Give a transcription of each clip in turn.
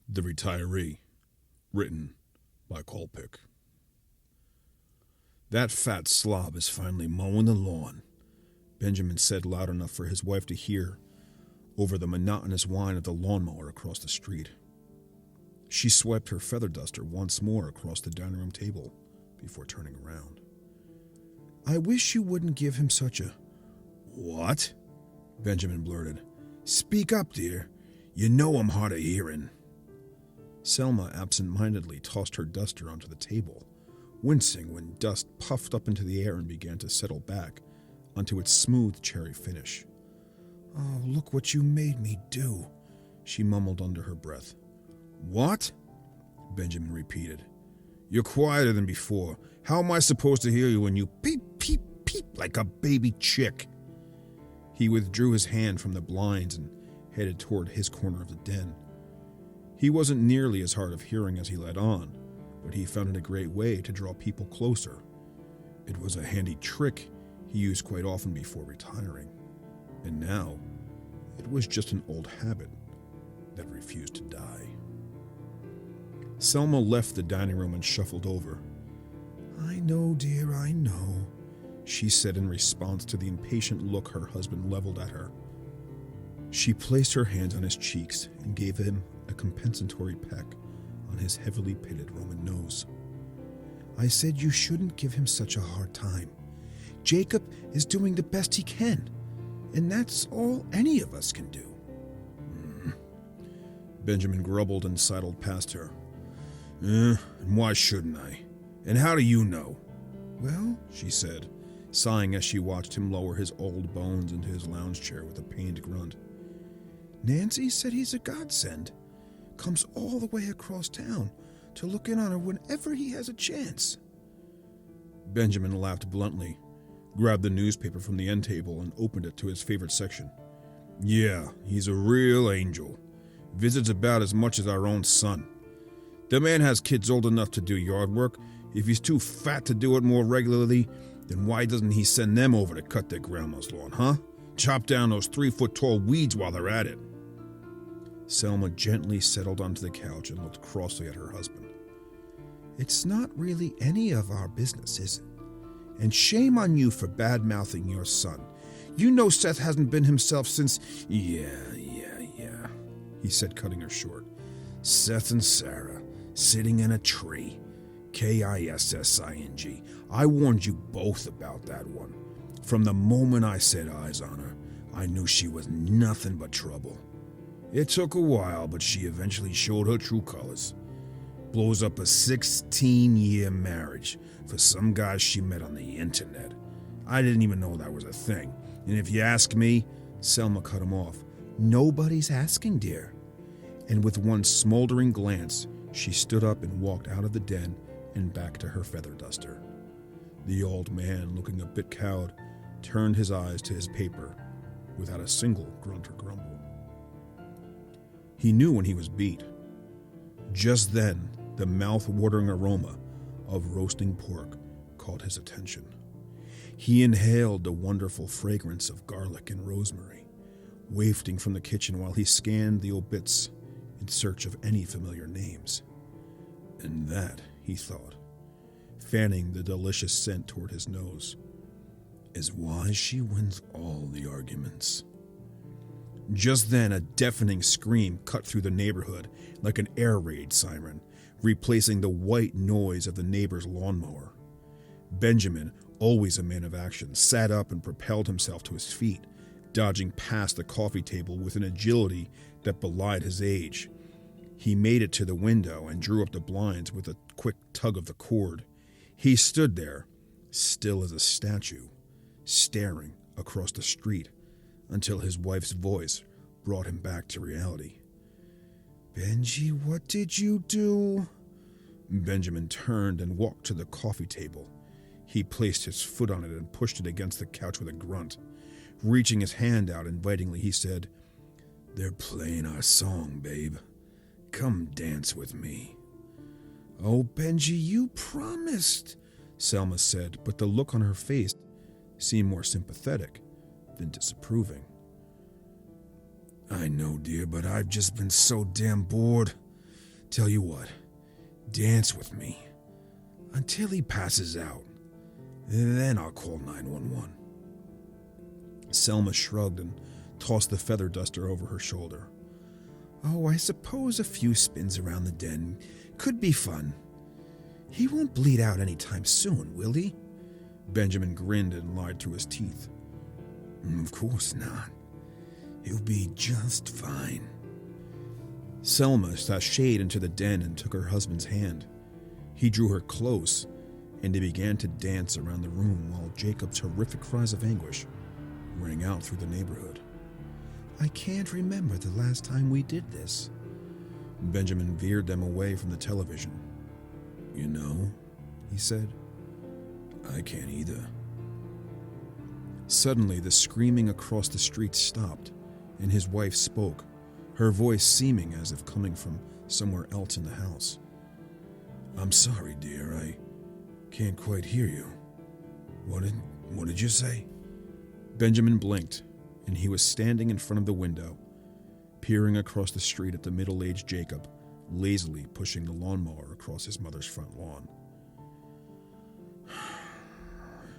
The Retiree, written by Kolpik. That fat slob is finally mowing the lawn, Benjamin said loud enough for his wife to hear over the monotonous whine of the lawnmower across the street. She swiped her feather duster once more across the dining room table before turning around. I wish you wouldn't give him such a... What? Benjamin blurted. Speak up, dear. You know I'm hard of hearing. Selma absent-mindedly tossed her duster onto the table, wincing when dust puffed up into the air and began to settle back onto its smooth cherry finish. Oh, look what you made me do, she mumbled under her breath. What? Benjamin repeated. You're quieter than before. How am I supposed to hear you when you peep, peep, peep like a baby chick? He withdrew his hand from the blinds and headed toward his corner of the den. He wasn't nearly as hard of hearing as he let on, but he found it a great way to draw people closer. It was a handy trick he used quite often before retiring, and now it was just an old habit that refused to die. Selma left the dining room and shuffled over. I know, dear, I know, she said in response to the impatient look her husband leveled at her. She placed her hands on his cheeks and gave him a compensatory peck on his heavily pitted Roman nose. I said you shouldn't give him such a hard time. Jacob is doing the best he can, and that's all any of us can do. Benjamin grumbled and sidled past her. And why shouldn't I? And how do you know? Well, she said, sighing as she watched him lower his old bones into his lounge chair with a pained grunt. Nancy said he's a godsend. Comes all the way across town to look in on her whenever he has a chance. Benjamin laughed bluntly, grabbed the newspaper from the end table and opened it to his favorite section. Yeah, he's a real angel. Visits about as much as our own son. The man has kids old enough to do yard work. If he's too fat to do it more regularly, then why doesn't he send them over to cut their grandma's lawn, huh? Chop down those 3-foot-tall weeds while they're at it. Selma gently settled onto the couch and looked crossly at her husband. It's not really any of our business, is it? And shame on you for bad-mouthing your son. You know Seth hasn't been himself since... Yeah, he said, cutting her short. Seth and Sarah, sitting in a tree. Kissing. I warned you both about that one. From the moment I set eyes on her, I knew she was nothing but trouble. It took a while, but she eventually showed her true colors. Blows up a 16-year marriage for some guy she met on the internet. I didn't even know that was a thing. And if you ask me, Selma cut him off. Nobody's asking, dear. And with one smoldering glance, she stood up and walked out of the den and back to her feather duster. The old man, looking a bit cowed, turned his eyes to his paper without a single grunt or grumble. He knew when he was beat. Just then, the mouth-watering aroma of roasting pork caught his attention. He inhaled the wonderful fragrance of garlic and rosemary, wafting from the kitchen while he scanned the obits in search of any familiar names. And that, he thought, fanning the delicious scent toward his nose, is why she wins all the arguments. Just then, a deafening scream cut through the neighborhood like an air raid siren, replacing the white noise of the neighbor's lawnmower. Benjamin, always a man of action, sat up and propelled himself to his feet, dodging past the coffee table with an agility that belied his age. He made it to the window and drew up the blinds with a quick tug of the cord. He stood there, still as a statue, staring across the street until his wife's voice brought him back to reality. Benji, what did you do? Benjamin turned and walked to the coffee table. He placed his foot on it and pushed it against the couch with a grunt. Reaching his hand out invitingly, he said, They're playing our song, babe. Come dance with me. Oh, Benji, you promised, Selma said, but the look on her face seemed more sympathetic than disapproving. I know, dear, but I've just been so damn bored. Tell you what, dance with me until he passes out. Then I'll call 911. Selma shrugged and tossed the feather duster over her shoulder. Oh, I suppose a few spins around the den could be fun. He won't bleed out any time soon, will he? Benjamin grinned and lied through his teeth. Of course not. He'll be just fine. Selma sashayed into the den and took her husband's hand. He drew her close, and they began to dance around the room while Jacob's horrific cries of anguish rang out through the neighborhood. I can't remember the last time we did this. Benjamin veered them away from the television. You know, he said, I can't either. Suddenly, the screaming across the street stopped, and his wife spoke, her voice seeming as if coming from somewhere else in the house. I'm sorry, dear, I can't quite hear you. What did you say? Benjamin blinked, and he was standing in front of the window, peering across the street at the middle-aged Jacob, lazily pushing the lawnmower across his mother's front lawn.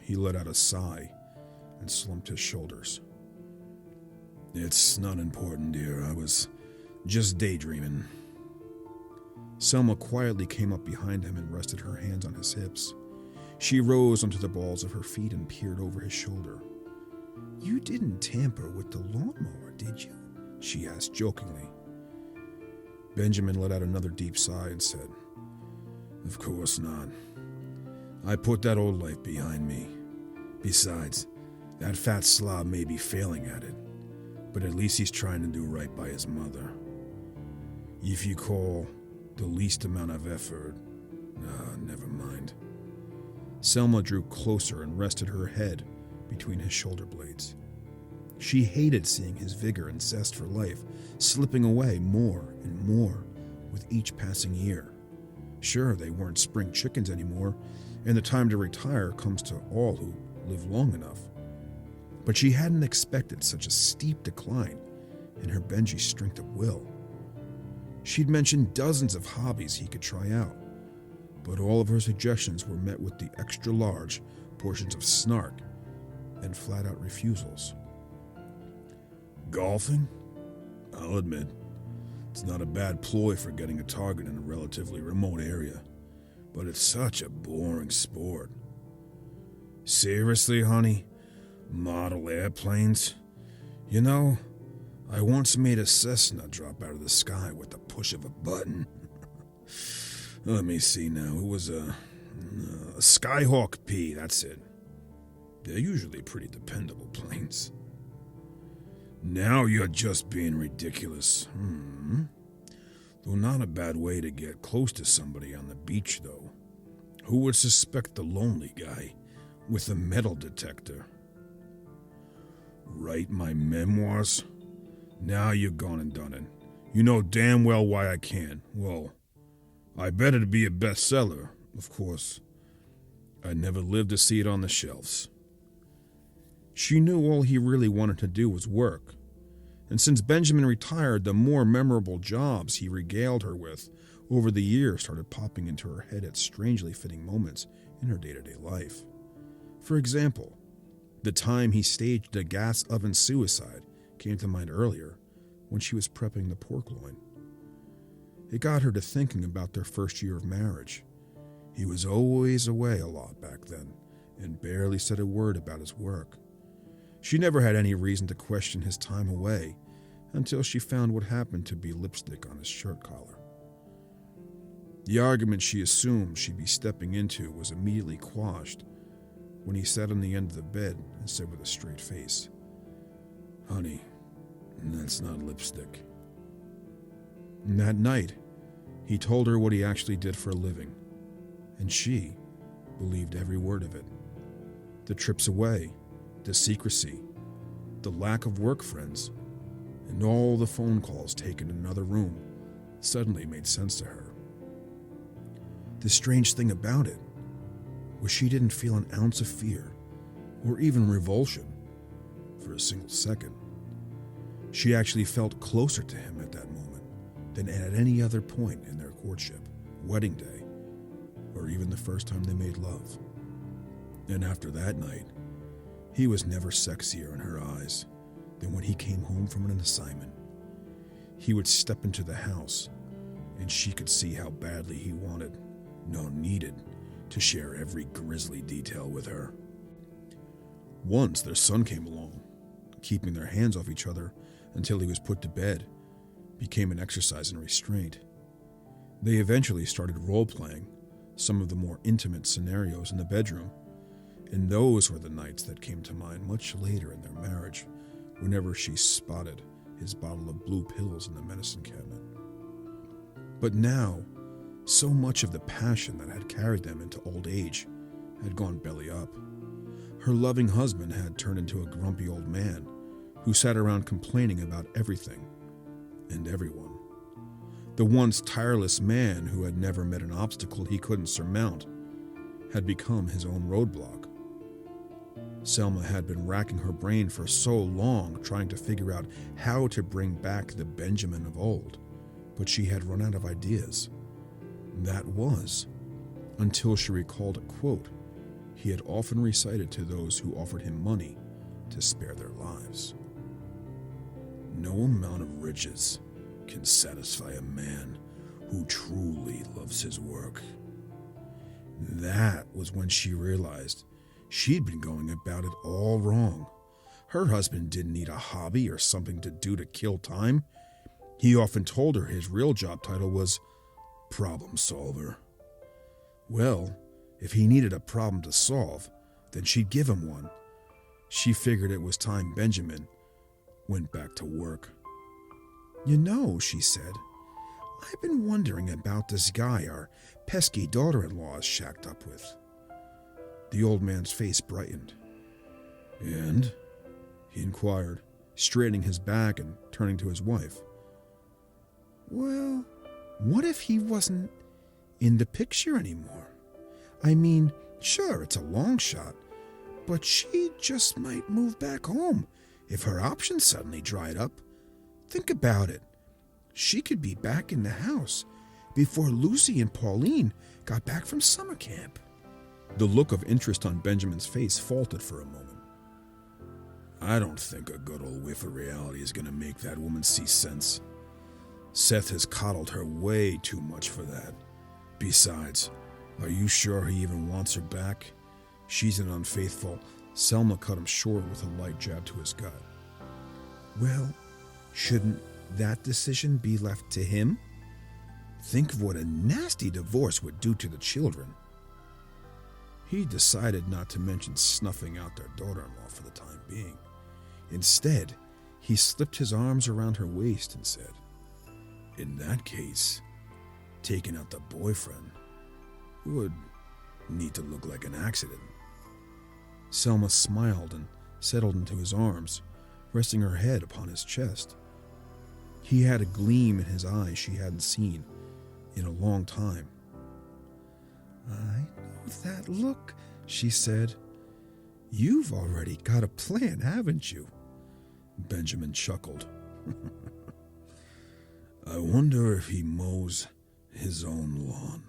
He let out a sigh and slumped his shoulders. It's not important, dear. I was just daydreaming. Selma quietly came up behind him and rested her hands on his hips. She rose onto the balls of her feet and peered over his shoulder. You didn't tamper with the lawnmower, did you? She asked jokingly. Benjamin let out another deep sigh and said, Of course not. I put that old life behind me. Besides, that fat slob may be failing at it, but at least he's trying to do right by his mother. If you call the least amount of effort, never mind. Selma drew closer and rested her head between his shoulder blades. She hated seeing his vigor and zest for life slipping away more and more with each passing year. Sure, they weren't spring chickens anymore, and the time to retire comes to all who live long enough. But she hadn't expected such a steep decline in her Benji's strength of will. She'd mentioned dozens of hobbies he could try out, but all of her suggestions were met with the extra-large portions of snark and flat-out refusals. Golfing? I'll admit, it's not a bad ploy for getting a target in a relatively remote area, but it's such a boring sport. Seriously, honey? Model airplanes? You know, I once made a Cessna drop out of the sky with the push of a button. Let me see now. It was a Skyhawk P, that's it. They're usually pretty dependable planes. Now you're just being ridiculous. Though not a bad way to get close to somebody on the beach, though. Who would suspect the lonely guy with a metal detector? Write my memoirs? Now you've gone and done it. You know damn well why I can't. Well, I bet it'd be a bestseller, of course. I never lived to see it on the shelves. She knew all he really wanted to do was work, and since Benjamin retired, the more memorable jobs he regaled her with over the years started popping into her head at strangely fitting moments in her day-to-day life. For example, the time he staged a gas oven suicide came to mind earlier when she was prepping the pork loin. It got her to thinking about their first year of marriage. He was always away a lot back then and barely said a word about his work. She never had any reason to question his time away until she found what happened to be lipstick on his shirt collar. The argument she assumed she'd be stepping into was immediately quashed when he sat on the end of the bed and said with a straight face, Honey, that's not lipstick. And that night, he told her what he actually did for a living, and she believed every word of it. The trips away, the secrecy, the lack of work friends, and all the phone calls taken in another room suddenly made sense to her. The strange thing about it was she didn't feel an ounce of fear or even revulsion for a single second. She actually felt closer to him at that moment, than at any other point in their courtship, wedding day, or even the first time they made love. And after that night, he was never sexier in her eyes than when he came home from an assignment. He would step into the house, and she could see how badly he wanted, no, needed, to share every grisly detail with her. Once their son came along. Keeping their hands off each other until he was put to bed became an exercise in restraint. They eventually started role-playing some of the more intimate scenarios in the bedroom, and those were the nights that came to mind much later in their marriage, whenever she spotted his bottle of blue pills in the medicine cabinet. But now, so much of the passion that had carried them into old age had gone belly up. Her loving husband had turned into a grumpy old man who sat around complaining about everything and everyone. The once tireless man who had never met an obstacle he couldn't surmount had become his own roadblock. Selma had been racking her brain for so long trying to figure out how to bring back the Benjamin of old, but she had run out of ideas. That was until she recalled a quote he had often recited to those who offered him money to spare their lives. No amount of riches can satisfy a man who truly loves his work. That was when she realized she'd been going about it all wrong. Her husband didn't need a hobby or something to do to kill time. He often told her his real job title was problem solver. Well, if he needed a problem to solve, then she'd give him one. She figured it was time Benjamin went back to work. You know, she said, I've been wondering about this guy our pesky daughter-in-law is shacked up with. The old man's face brightened. And? He inquired, straightening his back and turning to his wife. Well, what if he wasn't in the picture anymore? I mean, sure, it's a long shot, but she just might move back home if her options suddenly dried up. Think about it. She could be back in the house before Lucy and Pauline got back from summer camp. The look of interest on Benjamin's face faltered for a moment. I don't think a good old whiff of reality is going to make that woman see sense. Seth has coddled her way too much for that. Besides, are you sure he even wants her back? She's an unfaithful. Selma cut him short with a light jab to his gut. Well, shouldn't that decision be left to him? Think of what a nasty divorce would do to the children. He decided not to mention snuffing out their daughter-in-law for the time being. Instead, he slipped his arms around her waist and said, in that case, taking out the boyfriend would need to look like an accident. Selma smiled and settled into his arms, resting her head upon his chest. He had a gleam in his eyes she hadn't seen in a long time. I know that look, she said. You've already got a plan, haven't you? Benjamin chuckled. I wonder if he mows his own lawn.